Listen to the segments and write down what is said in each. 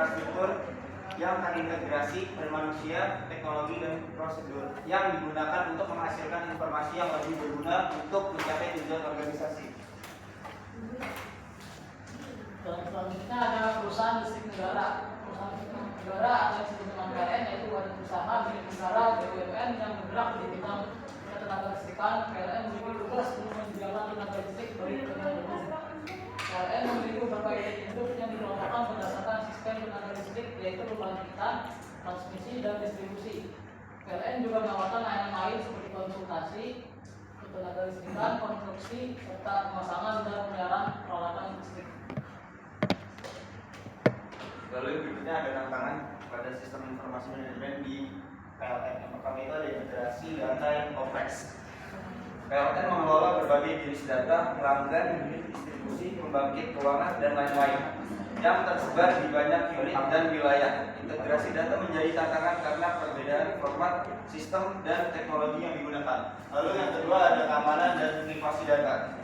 infrastruktur yang terintegrasi dari manusia, teknologi, dan prosedur yang digunakan untuk menghasilkan informasi yang lebih berguna untuk mencapai tujuan organisasi. Dan selanjutnya ada perusahaan listrik negara. Perusahaan listrik negara atau yang disebut dengan PLN, yaitu badan usaha milik negara BUMN yang bergerak di bidang ketenaga listrikan. PLN memiliki tugas untuk menyediakan tenaga listrik bagi kepentingan umum. PLN memiliki beberapa unit induk yang dikelompokkan berdasarkan sistem tenaga listrik, yaitu pembangkitan, transmisi, dan distribusi. PLN juga menawarkan layanan lain seperti konsultasi, ketenaga listrikan, konstruksi, serta pemasangan dan pemeliharaan peralatan listrik. Lalu berikutnya ada tantangan pada sistem informasi manajemen di PLN. Yang pertama itu ada integrasi data yang kompleks. PLN mengelola berbagai jenis data, pelanggan, unit distribusi, pembangkit, keuangan, dan lain-lain yang tersebar di banyak unit dan wilayah. Integrasi data menjadi tantangan karena perbedaan format, sistem, dan teknologi yang digunakan. Lalu yang kedua ada keamanan dan privasi data.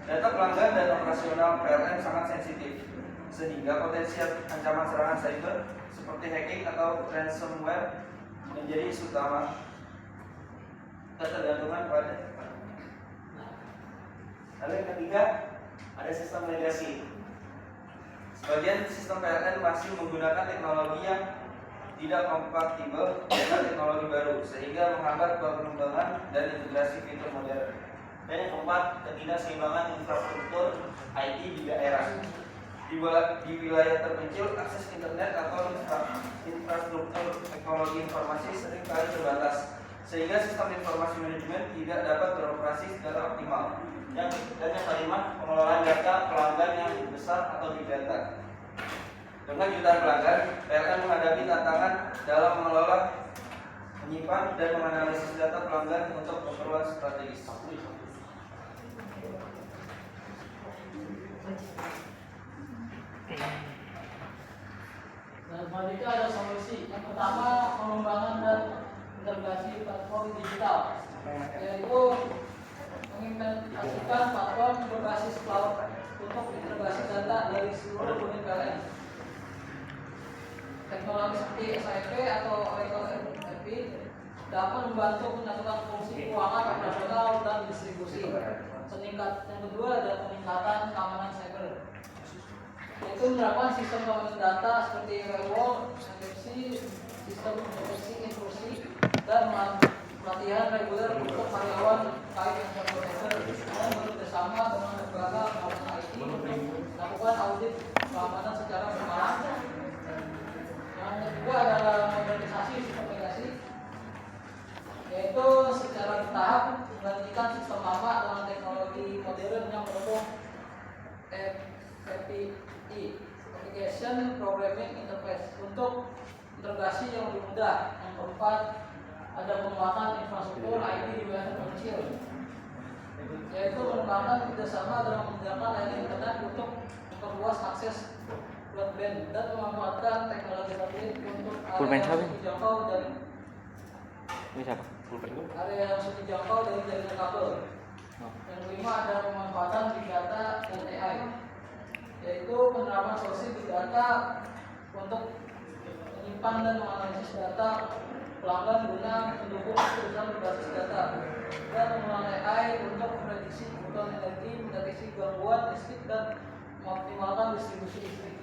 Data pelanggan dan operasional PLN sangat sensitif, sehingga potensi ancaman serangan cyber seperti hacking atau ransomware menjadi isu utama. Ketergantungan pada. Lalu yang ketiga ada sistem legasi. Sebagian sistem PLN masih menggunakan teknologi yang tidak kompatibel dengan teknologi baru, sehingga menghambat pengembangan dan integrasi fitur modern. Dan yang keempat, ketidakseimbangan infrastruktur IT di daerah. Di wilayah terpencil, akses internet atau infrastruktur teknologi informasi seringkali terbatas, sehingga sistem informasi manajemen tidak dapat beroperasi secara optimal. Dan yang kelima, pengelolaan data pelanggan yang besar atau big data. Dengan jutaan pelanggan, PLN menghadapi tantangan dalam mengelola, menyimpan, dan menganalisis data pelanggan untuk keperluan strategis. Dan selanjutnya ada solusi. Yang pertama, pengembangan dan integrasi platform digital, yaitu mengimplementasikan platform berbasis cloud untuk integrasi data dari seluruh unit PLN. Teknologi seperti SAP atau Oracle ERP dapat membantu menyatukan fungsi keuangan, operasional, dan distribusi. Yang kedua ada peningkatan keamanan cyber, yaitu menerapkan sistem keamanan data seperti firewall, enkripsi, sistem deteksi intrusi, dan pelatihan reguler untuk karyawan terkait infrastruktur, dan bekerjasama dengan lembaga keamanan IT untuk melakukan audit keamanan secara berkala. Yang kedua adalah modernisasi sistem legasi, yaitu secara bertahap menggantikan sistem lama dengan teknologi modern yang mendukung API, Application Programming Interface, untuk integrasi yang lebih mudah. Yang keempat ada penguatan infrastruktur IT di wilayah terpencil, yaitu mengembangkan kerjasama dalam menyediakan layanan internet untuk memperluas akses broadband dan memanfaatkan teknologi satelit untuk area yang sulit dijangkau dari area yang sulit dijangkau dari jaringan kabel. Yang kelima ada pemanfaatan big data dan AI, yaitu penerapan solusi big data untuk menyimpan dan menganalisis data pelanggan guna mendukung perusahaan berbasis data, dan menggunakan AI untuk memprediksi kebutuhan energi, mendeteksi gangguan listrik, dan mengoptimalkan distribusi listrik.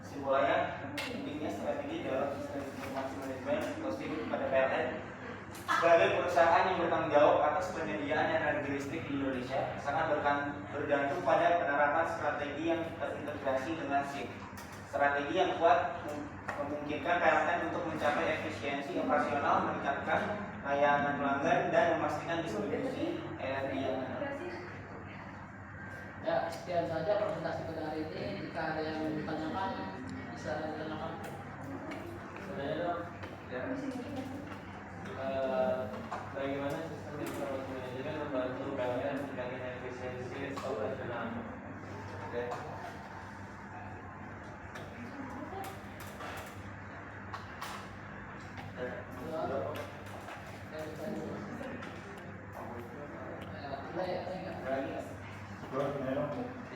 Kesimpulannya, pentingnya strategi dalam sistem informasi manajemen posisi pada PLN sebagai perusahaan yang bertanggung jawab atas penyediaan energi listrik di Indonesia sangat bergantung pada penerapan strategi yang terintegrasi dengan SIP. Strategi yang kuat memungkinkan PLN untuk mencapai efisiensi operasional, meningkatkan layanan pelanggan, dan memastikan distribusi energi yang benar. Ya, sekian saja presentasi pada hari ini. Jika ada yang ditanyakan, bisa ditanyakan. Sebenarnya dong, ya. Bagaimana sistem informasi manajemen membantu PLN meningkatkan efisiensi operasional? Oke. Ya,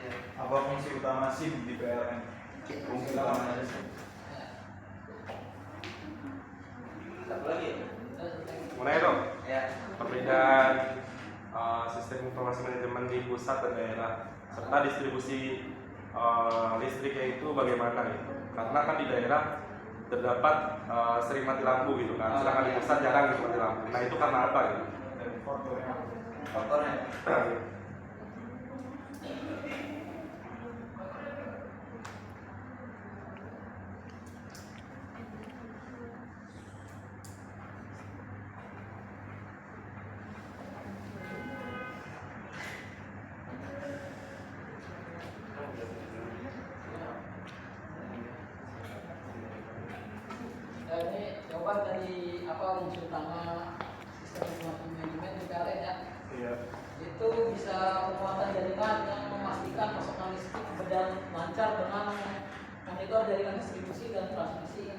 Apa fungsi utama SIM di PLN? Fungsi utama Satu lagi ya? Mulai dong. Ya. Perbedaan sistem informasi manajemen di pusat dan daerah serta distribusi listriknya itu bagaimana gitu. Karena kan di daerah terdapat sering mati lampu gitu kan, sedangkan di pusat jarang gitu mati lampu. Nah itu karena apa gitu? dan faktornya. Faktornya. Ya, ini jawaban dari apa fungsi utama sistem informasi manajemen di PLN ya. Iya. Itu bisa penguatan jaringan yang memastikan pasokan listrik berjalan lancar dengan monitor jaringan distribusi dan transmisi.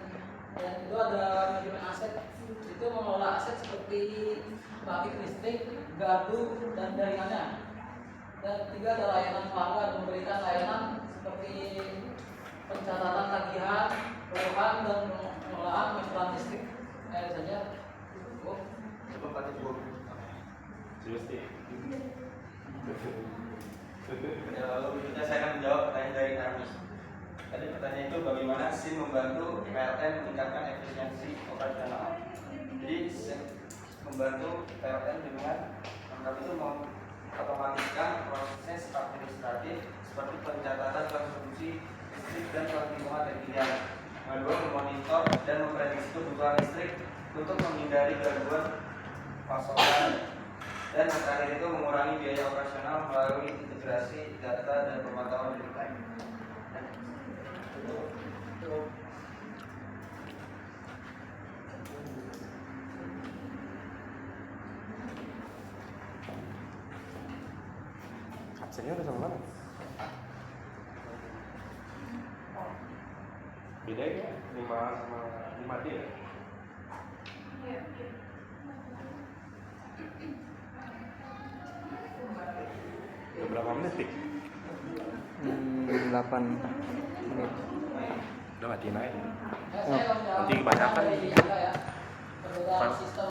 Dan itu ada manajemen aset, itu mengelola aset seperti pembangkit listrik, gardu, dan jaringannya. Dan ketiga ada layanan pelanggan, memberikan layanan seperti pencatatan tagihan, keluhan, dan pengelolaan meteran listrik. Kayak saja. Oh. Coba pakai dua. Justi. Ya, lalu berikutnya saya akan menjawab pertanyaan dari Armi. Tadi pertanyaan itu bagaimana SIM membantu PLN meningkatkan efisiensi operasional. Jadi SIM membantu PLN dengan kami itu mengotomatiskan proses administratif seperti pencatatan konsumsi listrik dan penghitungan ketinggian. Yang kedua, memonitor dan memprediksi kebutuhan listrik untuk menghindari gangguan pasokan. Dan yang terakhir itu mengurangi biaya operasional melalui integrasi data dan pemantauan real time. Absennya udah sama mana? Beda ya? 5 sama 5D ya? Berapa menit, Tik? 8 menit. Udah matiin aja. Saya akan menjawab Nanti kebanyakan. dari Anda ya. Perbedaan sistem